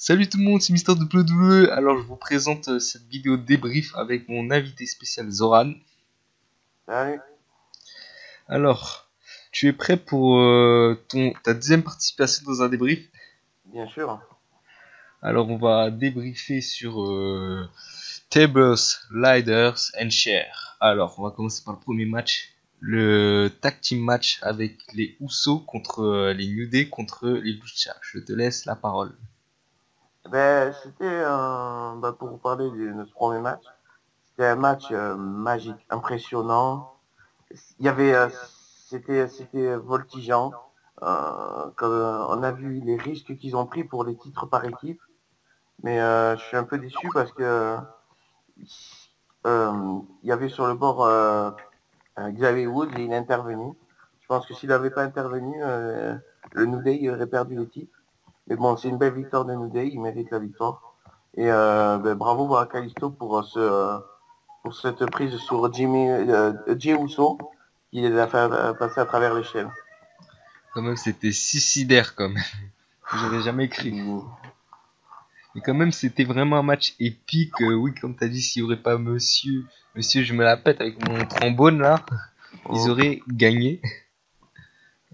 Salut tout le monde, c'est Mister WWE. Alors je vous présente cette vidéo débrief avec mon invité spécial Zoran. Salut, Alors, tu es prêt pour ta deuxième participation dans un débrief? bien sûr. Alors on va débriefer sur Tables, Ladders and Chairs. Alors on va commencer par le premier match. Le tag team match avec les Usos contre les New Day contre les Lucha. Je te laisse la parole. C'était pour vous parler de ce premier match. C'était un match magique, impressionnant. Il y avait, c'était voltigeant. On a vu les risques qu'ils ont pris pour les titres par équipe, mais je suis un peu déçu parce que il y avait sur le bord Xavier Woods et il est intervenu. Je pense que s'il n'avait pas intervenu, le New Day aurait perdu les titres. Mais bon, c'est une belle victoire de New Day, il mérite la victoire. Et bravo à Kalisto pour cette prise sur Jey Uso, qui les a fait passer à travers l'échelle. Quand même c'était suicidaire quand même. J'aurais jamais cru. Mais quand même, c'était vraiment un match épique. Oui, comme t'as dit, s'il n'y aurait pas monsieur, je me la pète avec mon trombone là, ils auraient gagné.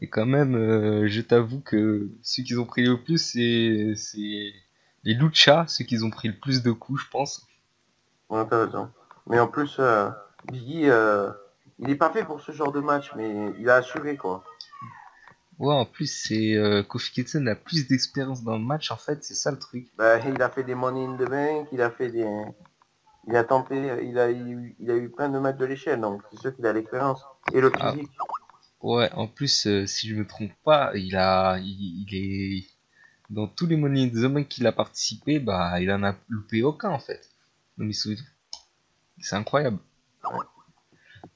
Et quand même, je t'avoue que ceux qui ont pris le plus, c'est les Lucha, ceux qui ont pris le plus de coups, je pense. Ouais, t'as raison. Mais en plus, Biggie, il est pas fait pour ce genre de match, mais il a assuré, quoi. Ouais, en plus, c'est Kofi Kingston a plus d'expérience dans le match, en fait, c'est ça le truc. Il a fait des Money in the Bank, il a tenté, il a eu plein de matchs de l'échelle, donc c'est sûr qu'il a l'expérience et le Ah, physique. ouais, en plus, si je me trompe pas, il est dans tous les Money in the Bank qu'il a participé, bah, il en a loupé aucun en fait. Non, mais c'est incroyable. Ouais,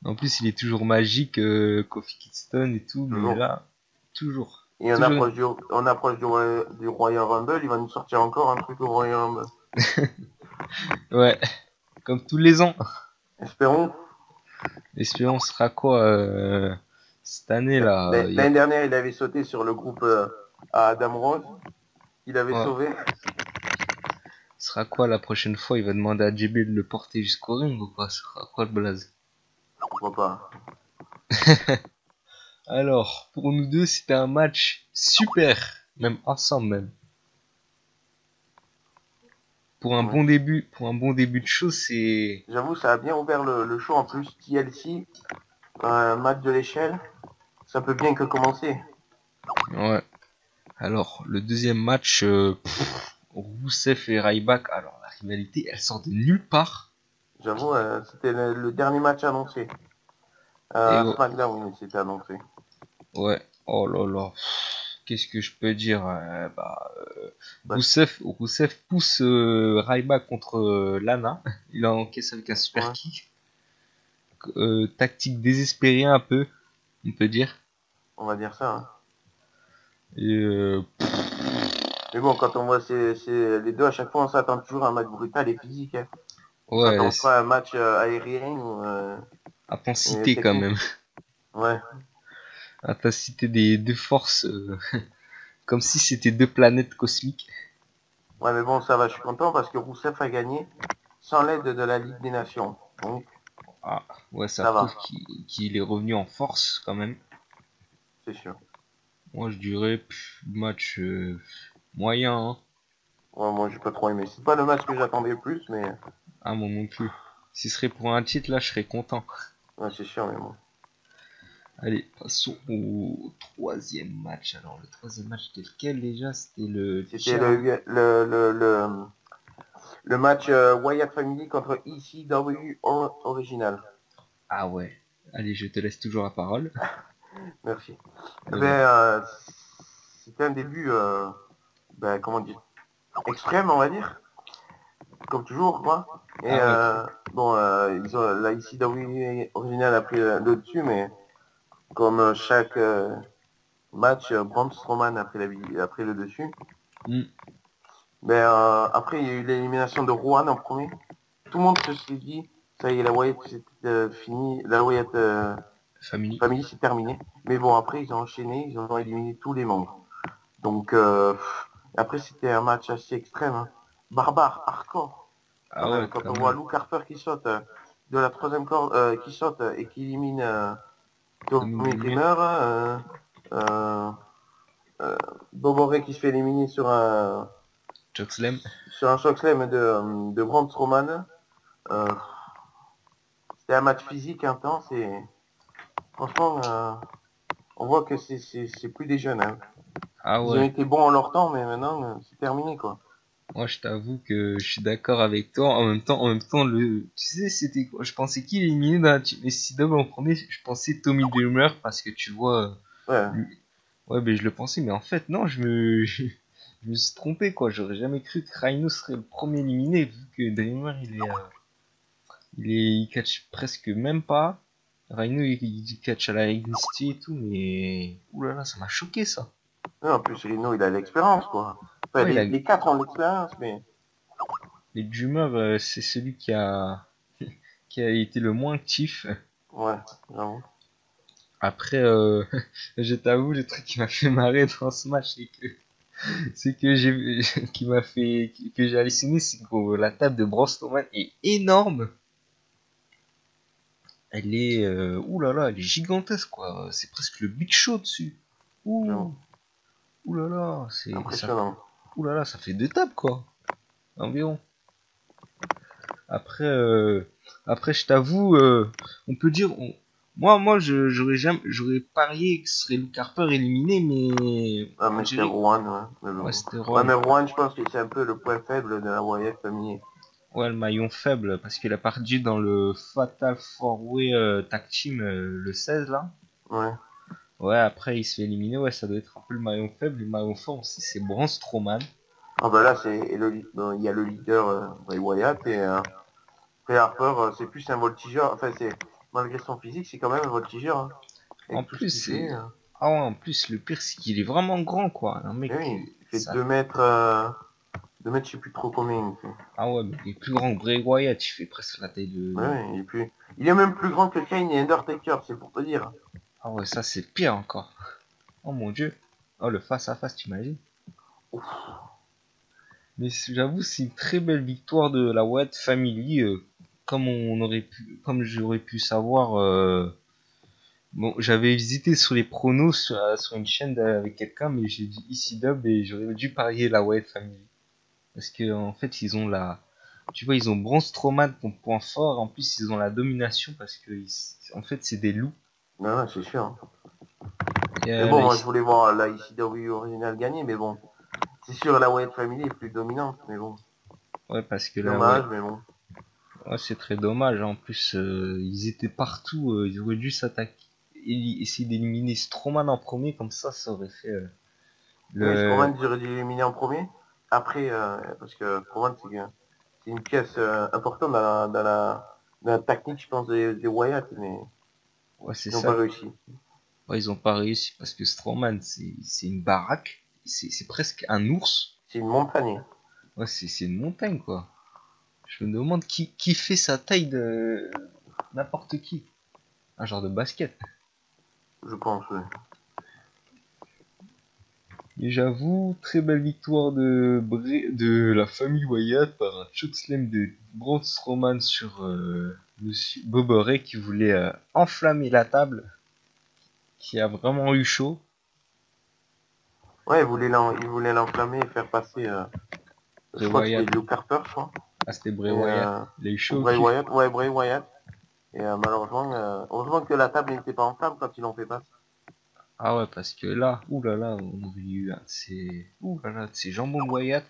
En plus, il est toujours magique, Kofi Kingston et tout, mais toujours. là, toujours, Et toujours. on approche du Royal Rumble, il va nous sortir encore un truc au Royal Rumble. Ouais, comme tous les ans. Espérons. Espérons, sera quoi cette année là L'année dernière, il avait sauté sur le groupe à Adam Rose, il avait ouais, sauvé. sera quoi la prochaine fois? Il va demander à JB de le porter jusqu'au ring ou quoi? Ce sera quoi le blaze? Pourquoi pas. Alors, pour nous deux, c'était un match super, même ensemble même. Ouais. Pour un bon début de show, c'est J'avoue, ça a bien ouvert le show en plus. TLC, un match de l'échelle, ça peut bien que commencer. ouais. Alors, le deuxième match, Rousseff et Ryback. Alors, la rivalité, elle sort de nulle part. J'avoue, c'était le dernier match annoncé. Et SmackDown, oui, c'était annoncé. ouais, oh là là, qu'est-ce que je peux dire? Bah, Rousseff pousse Ryback contre Lana. Il encaisse avec un super ouais, kick. Tactique désespérée un peu, on peut dire. on va dire ça. Hein. Et Mais bon, quand on voit les deux, à chaque fois, on s'attend toujours à un match brutal et physique. Hein. On ouais, s'attend pas à un match aérien ou intensité quand technique. même. Ouais. Intensité des deux forces, comme si c'était deux planètes cosmiques. Ouais, mais bon, ça va, je suis content parce que Rousseff a gagné sans l'aide de la Ligue des Nations. Donc, Ah, ouais, ça ça prouve va, qu'il est revenu en force quand même. c'est sûr. Moi, je dirais match moyen, hein. Ouais, moi, j'ai pas trop aimé. C'est pas le match que j'attendais le plus, mais Ah, moi non plus. Si ce serait pour un titre, là, je serais content. ouais, c'est sûr, mais bon. Allez, passons au troisième match. Alors, le troisième match, c'était lequel déjà? C'était le C'était chair. le match Wyatt Family contre ECW original. Ah ouais. Allez, je te laisse toujours la parole. Merci. Ouais. C'était un début, comment dire, extrême, on va dire, comme toujours, quoi. Et Ah ouais. la ECW originale a pris le dessus, mais comme chaque match, Braun Strowman a pris le dessus. Hmm. Après, il y a eu l'élimination de Rowan en premier. Tout le monde se dit, ça y est, la Wyatt c'est fini, la Wyatt Family. Family c'est terminé. Mais bon, après, ils ont enchaîné, ils ont éliminé tous les membres. Donc, Après, c'était un match assez extrême, hein. Barbare, hardcore. Quand Ah ouais, même, quand quand on voit même. Luke Harper qui saute de la troisième corde, qui saute et qui élimine Dominique Tommy Dreamer, Dreamer, euh, Boboré qui se fait éliminer Chuck Slam. sur un chokeslam de Braun Strowman. Euh, C'était un match physique intense et franchement, on voit que c'est plus des jeunes, hein. Ah Ils ont ouais. été bons en leur temps, mais maintenant, c'est terminé, quoi. Moi, je t'avoue que je suis d'accord avec toi. En même temps, tu sais, c'était quoi? Je pensais qu'il éliminait dans la Team SCW en premier. Je pensais Tommy Dreamer parce que tu vois, Ouais. lui- ouais, ben je le pensais, mais en fait, non, je me suis trompé, quoi. J'aurais jamais cru que Rhino serait le premier éliminé, vu que Dreamer, il catch presque même pas. Rhino, il catch à la NXT et tout, mais, ouh là là, ça m'a choqué, ça. Ouais, en plus, Rino, il a l'expérience, quoi. Enfin, Ouais, les quatre ont l'expérience, mais les Dreamer, c'est celui qui a été le moins actif. ouais, j'avoue. Après, je t'avoue, le truc qui m'a fait marrer dans ce match, c'est que qui m'a fait, que j'ai halluciné, c'est que la table de Braun Strowman est énorme. Elle est, ouh là là, elle est gigantesque, quoi. C'est presque le Big Show dessus. J'avoue. Ouh, ouh là là, Impressionnant. ouh là là, ça fait deux tables, quoi, environ. Après, après, je t'avoue, on peut dire, moi, j'aurais parié que ce serait Luke Harper éliminé, mais Ah, on mais c'était dirait, Rouen, ouais. Mais ouais, bon. c'était Ouais, Rowan. mais Rouen, je pense que c'est un peu le point faible de la Wyatt Family. Ouais, le maillon faible, parce qu'il a perdu dans le Fatal 4-Way Tag Team le 16 là. Ouais. Ouais, après il se fait éliminer, ouais, ça doit être un peu le maillon faible. Le maillon fort aussi, c'est Braun Strowman. Ah, bah là, bon, il y a le leader, Bray Wyatt, et Ray Harper, c'est plus un voltigeur. Enfin, malgré son physique, c'est quand même un voltigeur, hein. En Avec tout ce plus, qu'il fait. ah ouais, en plus, le pire, c'est qu'il est vraiment grand, quoi. Un Et mec, oui, il fait ça. 2 mètres, je sais plus trop combien il fait. Ah ouais, mais il est plus grand que Bray Wyatt, il fait presque la taille Mais de. oui, il est même plus grand que Kane et Undertaker, c'est pour te dire. Ah ouais, ça c'est pire encore. Oh mon dieu. Oh, le face à face, t'imagines? Mais j'avoue, c'est une très belle victoire de la Wyatt Family, comme j'aurais pu savoir. Bon, j'avais visité sur les pronos sur une chaîne avec quelqu'un, mais j'ai dit ici dub et j'aurais dû parier la Wyatt Family. Parce que en fait, tu vois, ils ont Braun Strowman comme point fort. En plus, ils ont la domination parce que, en fait, c'est des loups. Mais ouais, c'est sûr. Et, Mais bon, moi, je voulais voir la ICW originale gagner, mais bon. C'est sûr, la Wyatt Family est plus dominante, mais bon. ouais, parce que C'est là, ouais, dommage, mais bon. ouais, c'est très dommage. En plus, ils étaient partout. Ils auraient dû s'attaquer, essayer d'éliminer Strowman en premier, comme ça aurait fait Oui, le. Strowman, j'aurais dû l'éliminer en premier. Après, parce que Strowman, c'est une pièce importante dans la technique, je pense, des Wyatt, mais Ouais, c'est ils n'ont ça. pas réussi. Ouais, ils ont pas réussi parce que Strowman, c'est une baraque. C'est presque un ours. C'est une montagne, Ouais, c'est une montagne, quoi. Je me demande qui fait sa taille de n'importe qui. Un genre de basket. je pense. Oui. Et j'avoue, très belle victoire de la famille Wyatt par un chokeslam de Braun Strowman sur Monsieur Bob Ray qui voulait enflammer la table, qui a vraiment eu chaud. Ouais, ils voulaient l'enflammer et faire passer. Je Bray crois que c'était Wyatt, Luke Carter, je crois. ah c'était Bray Et, Wyatt, il a eu ou chaud au Bray cul. Wyatt. Ouais, Bray Wyatt. Et malheureusement, heureusement que la table n'était pas en flamme quand ils l'ont fait passer. Ah ouais, parce que là, oulala, on aurait eu un de ces, oulala, de ces jambons de Wyatt.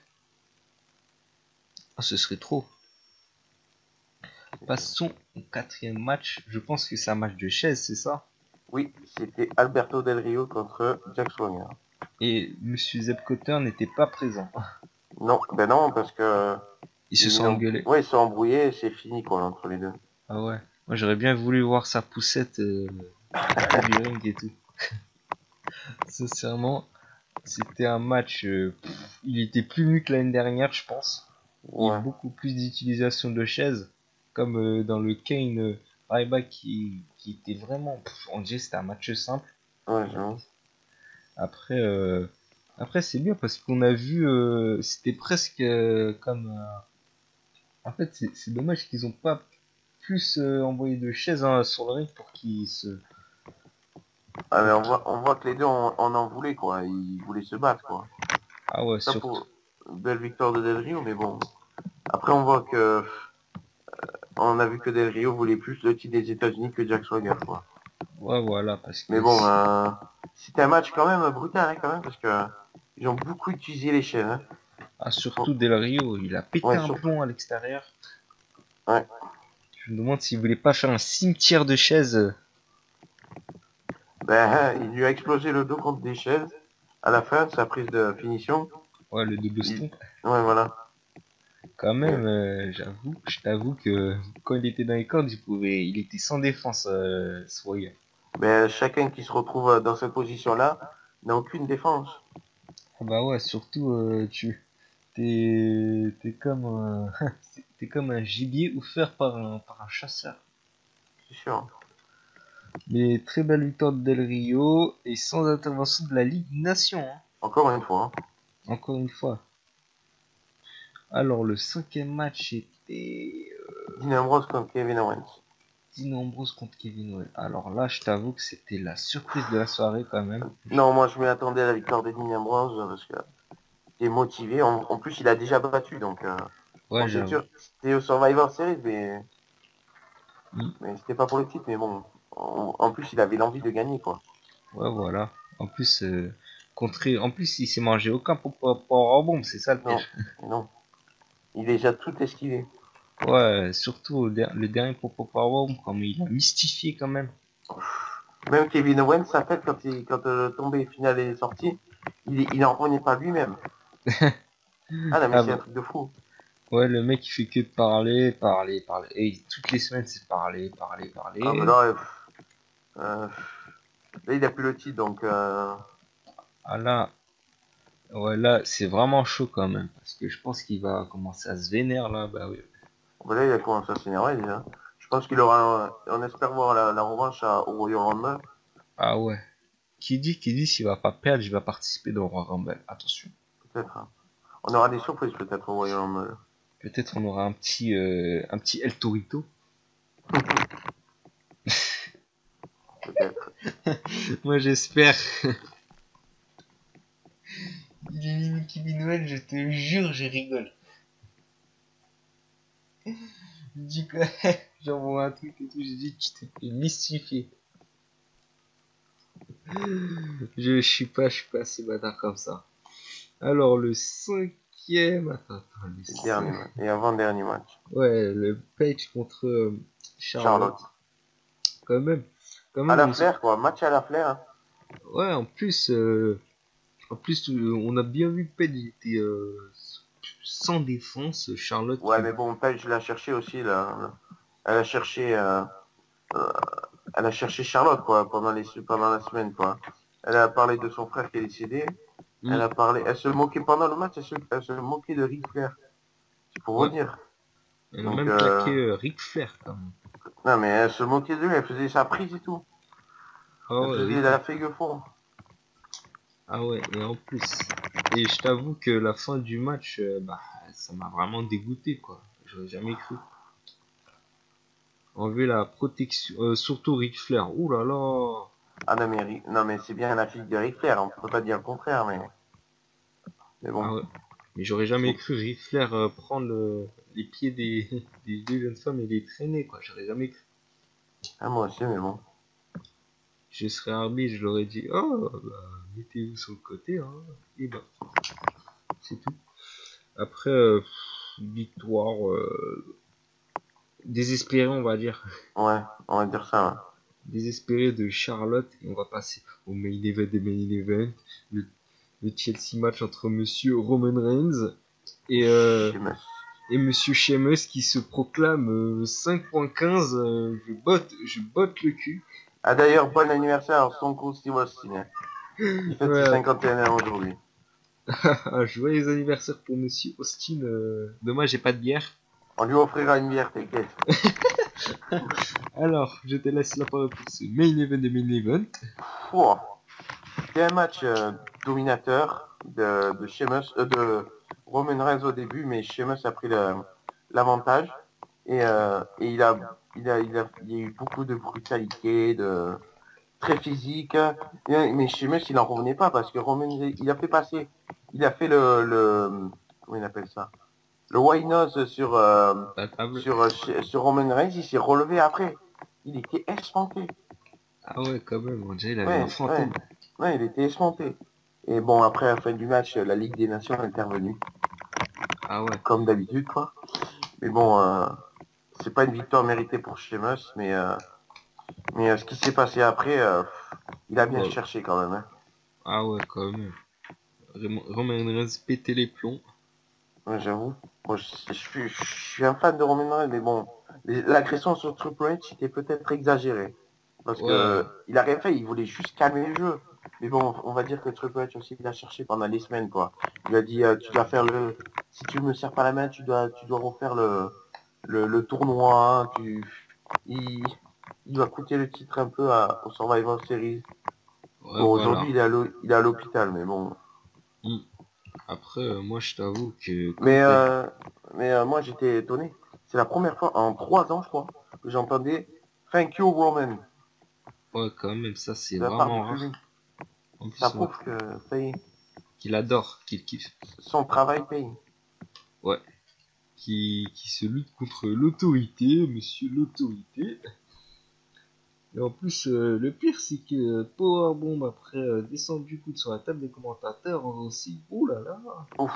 Ah, ce serait trop. Passons au quatrième match. Je pense que c'est un match de chaise, c'est ça? Oui, c'était Alberto Del Rio contre Jack Swagger. Et Monsieur Zeb Cotter n'était pas présent. Non, ben non, parce que Ils se sont engueulés. ouais, ils sont embrouillés et c'est fini quoi entre les deux. Ah ouais. Moi j'aurais bien voulu voir sa poussette sortir du ring et tout. Sincèrement, c'était un match. Il était plus nu que l'année dernière, je pense. Il y a eu Ouais, beaucoup plus d'utilisation de chaises, comme dans le Kane Ryback qui était vraiment. On dirait que c'était un match simple. ouais, j'avoue. Après, Après, c'est bien parce qu'on a vu, c'était presque comme. En fait, c'est dommage qu'ils ont pas plus envoyé de chaises hein, sur le ring pour qu'ils se. Ah, mais Pour qu'ils- on voit que les deux on en voulaient, quoi. Ils voulaient se battre, quoi. Ah ouais, Ça surtout. pour belle victoire de Del Rio, mais bon. Après, on voit que on a vu que Del Rio voulait plus le titre des États-Unis que Jack Swagger, quoi. Ouais, voilà, parce Mais que bon, c'était un match quand même brutal, hein, quand même, parce que ils ont beaucoup utilisé les chaînes. Hein. ah, surtout Del Rio, il a pété Ouais, un plomb à l'extérieur. ouais. Je me demande s'il voulait pas faire un cimetière de chaises. Ben, il lui a explosé le dos contre des chaises. À la fin de sa prise de finition, Ouais, le double il... stomp. ouais, voilà. Quand Mais, même, je t'avoue que quand il était dans les cordes, il était sans défense, Swagger. ben, chacun qui se retrouve dans cette position-là n'a aucune défense. Ah bah ouais, surtout, t'es comme un, t'es comme un gibier offert par un chasseur. C'est sûr. Mais très belle victoire de Del Rio et sans intervention de la Ligue Nation, hein, Encore une fois. Hein. encore une fois. Alors le cinquième match était Dean Ambrose contre Kevin Owens. Dean Ambrose contre Kevin Owens. Alors là, je t'avoue que c'était la surprise de la soirée quand même. Non, moi je m'y attendais à la victoire de Dean Ambrose parce que il est motivé. En plus, il a déjà battu, donc Ouais, bon, c'est j'avoue. sûr. C'était au Survivor Series, Mm. mais c'était pas pour le titre. Mais bon, en plus, il avait l'envie de gagner, quoi. Ouais, voilà. En plus, en plus, il s'est mangé aucun powerbomb, c'est ça le pire. Non, non. Il est déjà tout esquivé. Ouais, surtout le dernier powerbomb, comme il a mystifié quand même. Même Kevin Owens, sa tête, quand le tombé final est sorti, il en revenait pas lui-même. Ah non, mais Ah c'est un bah, truc de fou. ouais, le mec il fait que de parler, parler, parler. Et toutes les semaines c'est parler, parler, Ah, mais parler. là, euh, là, il a plus le titre, donc Ah là, ouais, là c'est vraiment chaud quand même. Parce que je pense qu'il va commencer à se vénérer là, bah oui. ben là, il a commencé à s'énerver déjà. Je pense qu'il aura, on espère voir la revanche au Royal Rumble, Ah ouais. Qui dit s'il va pas perdre, il va participer dans le Royal Rumble. Attention. peut-être. Hein. On aura des surprises peut-être au Royal Rumble. Peut-être on aura un petit El Torito. Peut-être. Moi j'espère. Il élimine Kevin Owens, je te jure, je rigole. Je dis quoi? J'envoie un truc et tout, j'ai dit tu t'es fait mystifier. Je suis pas assez bâtard comme ça. Alors le cinquième, attends, Le dernier match. Et avant-dernier match. ouais, le Page contre Charlotte. Charlotte. Quand même, quand À même, la flair, quoi. Match à la flair. Hein. ouais, en plus, on a bien vu que Page était sans défense. Charlotte Ouais, qui, mais bon, Paige l'a cherché aussi, là. Elle a cherché, euh, elle a cherché Charlotte, quoi, pendant la semaine, quoi. Elle a parlé de son frère qui est décédé. hmm, Elle se moquait pendant le match, elle se moquait de Ric Flair. C'est pour vous ouais, dire. elle a Donc, même claqué Ric Flair quand même. non, mais elle se moquait de lui, elle faisait sa prise et tout. Ah Elle ouais, faisait la fake four. ah ouais, et en plus, et je t'avoue que la fin du match, bah, ça m'a vraiment dégoûté quoi. J'aurais jamais cru. Enlever la protection, surtout Ric Flair. Ouh là là. Ah non, mais c'est bien la fille de Ric Flair, on peut pas dire le contraire, mais bon. Ah ouais. Mais j'aurais jamais C'est- cru Ric Flair prendre les pieds des deux jeunes femmes et les traîner quoi. J'aurais jamais cru. Ah, moi aussi, mais bon. Je serais arbitre, je leur ai dit, oh, bah, mettez-vous sur le côté, hein. Et bah, c'est tout. Après, victoire désespérée, on va dire. Ouais, on va dire ça, ouais. Désespérée de Charlotte. Et on va passer au main event des main event. Le, le Chelsea match entre monsieur Roman Reigns et, euh, Sheamus. et monsieur Sheamus qui se proclame 5.15. Je botte le cul. Ah, d'ailleurs, bon anniversaire à Stone Cold Steve Austin. Il fête ses Ouais, 51 ans aujourd'hui. joyeux anniversaire pour monsieur Austin. Dommage, j'ai pas de bière. On lui offrira une bière, t'inquiète. Alors, je te laisse la parole pour ce main event des main event. Pouah. C'était un match dominateur de Sheamus, de Roman Reigns au début, mais Sheamus a pris l'avantage et il y a eu beaucoup de brutalité, de très physique. Mais Sheamus, il n'en revenait pas parce que Roman, il a fait passer, il a fait comment il appelle ça, le White Nose sur La table. sur Roman Reigns, il s'est relevé après. Il était espanté. Ah ouais, quand même, on dirait il avait un Ouais, ouais, fantôme. ouais, il était espanté. Et bon, après la fin du match, la Ligue des Nations est intervenue, Ah ouais. comme d'habitude, quoi. Mais bon, c'est pas une victoire méritée pour Sheamus, mais ce qui s'est passé après, il a bien Ouais. cherché quand même. Hein. Ah ouais, quand même. Roman Reigns pétait les plombs. Ouais, j'avoue. Moi, je suis un fan de Roman Reigns, mais bon, l'agression sur Triple H était peut-être exagérée. Parce Ouais. que il a rien fait, il voulait juste calmer le jeu. Mais bon, on va dire que Triple H aussi, il a cherché pendant des semaines, quoi. Il a dit, tu dois faire si tu me serres pas la main, tu dois refaire le tournoi. Hein, il, il doit coûter le titre un peu au Survivor Series. Ouais, Bon, voilà. aujourd'hui, il est à l'hôpital, mais bon. Hmm. Après, moi, je t'avoue que, comme Mais, t'as dit, euh, mais moi, j'étais étonné. C'est la première fois en 3 ans, je crois, que j'entendais Thank you, Roman, ouais, quand même, ça, c'est de la part du vraiment public. rare. En Ça plus, ouais, prouve que, ça y est, qu'il adore, qu'il kiffe. son travail paye. Ouais. Qui se lutte contre l'autorité, monsieur l'autorité. Et en plus, le pire, c'est que Powerbomb, après descendre du coude sur la table des commentateurs, aussi. Ouh là là. Ouf.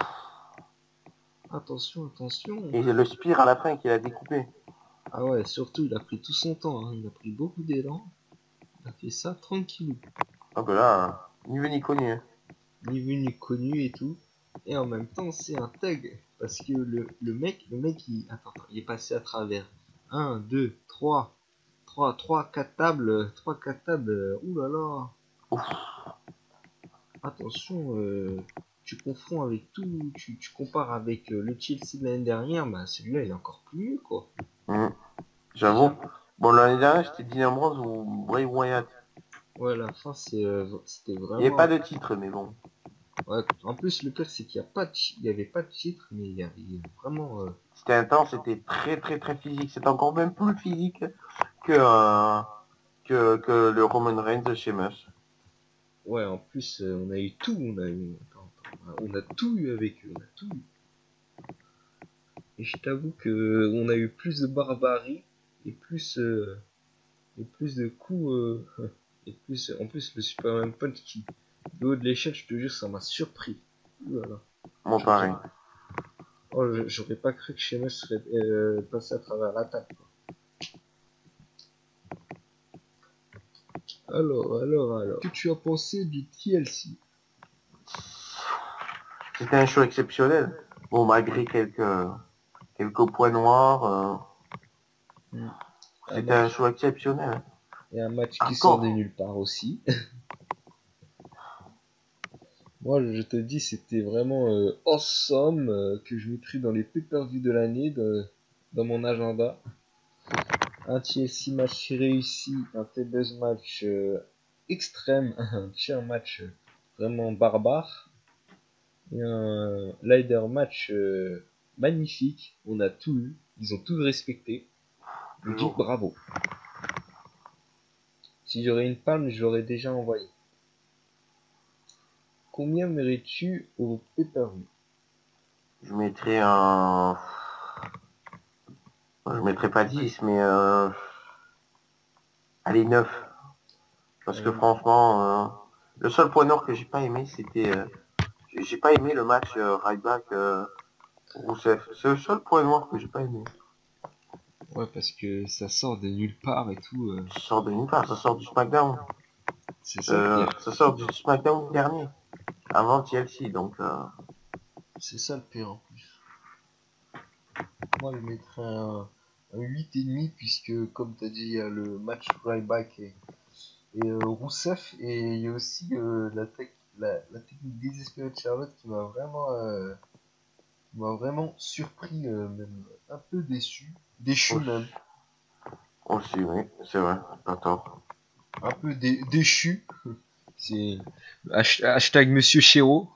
Attention, attention. Et le spire à la fin qu'il a découpé. Ah ouais, surtout, il a pris tout son temps, hein. Il a pris beaucoup d'élan. Il a fait ça tranquille. Ah ben là, ni vu ni connu. Hein. Ni vu ni connu et tout. Et en même temps, c'est un thug. Parce que le mec, il est passé à travers 1, 2, 3, 4 tables. 3, 4 tables. Ouh là là. Ouf. Attention, tu confonds avec tout. Tu compares avec le Chelsea de l'année dernière. Bah, celui-là, il est encore plus mieux, quoi. Mmh. J'avoue. Déjà. Bon, l'année dernière, c'était Dean Ambrose ou Bray Wyatt. Ouais, la fin, c'était Il n'y avait pas vraiment. de titre, mais bon. Ouais, en plus, le pire, c'est qu'il y avait pas de titre, mais il y a vraiment. C'était intense, c'était très très très physique. C'est encore même plus physique que, que le Roman Reigns de Sheamus. Ouais, en plus, on a eu tout. On a tout eu avec eux. On a tout eu. Et je t'avoue que on a eu plus de barbarie et plus de coups. Et plus, en plus, le Superman Punch qui, de haut de l'échelle, je te jure, ça m'a surpris. Ouh là là. Mon J'aurais pareil. oh, j'aurais pas cru que Sheamus serait passé à travers la table. Alors. Que tu as pensé du TLC? C'était un show exceptionnel. Bon, malgré quelques points noirs, Hmm. Un c'était un match, show exceptionnel. et un match qui sort de Encore. nulle part aussi. Moi, je te dis, c'était vraiment awesome, que je mettrai dans les pay-per-view de l'année dans mon agenda. Un TLC match réussi, un tables match extrême, un chair match vraiment barbare, et un ladder match magnifique. On a tout eu, ils ont tout respecté. Je vous dis Toujours. bravo. Si j'aurais une palme, je l'aurais déjà envoyé. Combien mérites-tu au pay-per-view? Je mettrais je mettrais pas 10, mais allez, 9. Parce que franchement, le seul point noir que j'ai pas aimé, c'était... j'ai pas aimé le match Ryback Rousseff. C'est le seul point noir que j'ai pas aimé. Ouais, parce que ça sort de nulle part et tout. Ça sort de nulle part, ça sort du SmackDown. C'est ça le pire. Ça sort du SmackDown dernier, avant TLC, donc... C'est ça le pire en plus. Moi, je mettrais un 8,5 puisque, comme tu as dit, il y a le match Ryback et Rousseff et il y a aussi la technique désespérée de Charlotte qui m'a vraiment surpris, même un peu déchu même, Aussi, oui, c'est vrai, pas tort. un peu déchu. C'est hashtag Monsieur Chéreau.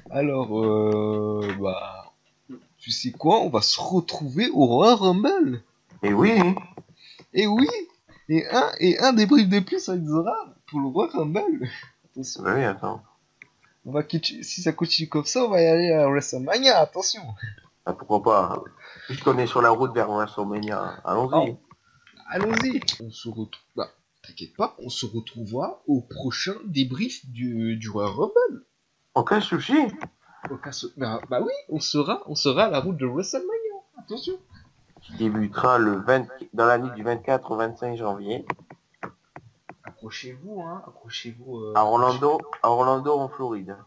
Alors, bah, tu sais quoi, on va se retrouver au Royal Rumble. Et oui, Et oui, et un débrief de plus avec Zora pour le Royal Rumble. Attention, oui, attends. si ça continue comme ça, on va y aller à WrestleMania, attention. Ah, pourquoi pas? Puisqu'on est sur la route vers WrestleMania, allons-y. Oh, allons-y. On se retrouve. Bah, t'inquiète pas, on se retrouvera au prochain débrief du Royal Rumble. Aucun souci. Bah oui, on sera à la route de WrestleMania. Attention. Qui débutera dans la nuit du 24 au 25 janvier. Accrochez-vous, hein. Accrochez-vous. À Orlando, en Floride.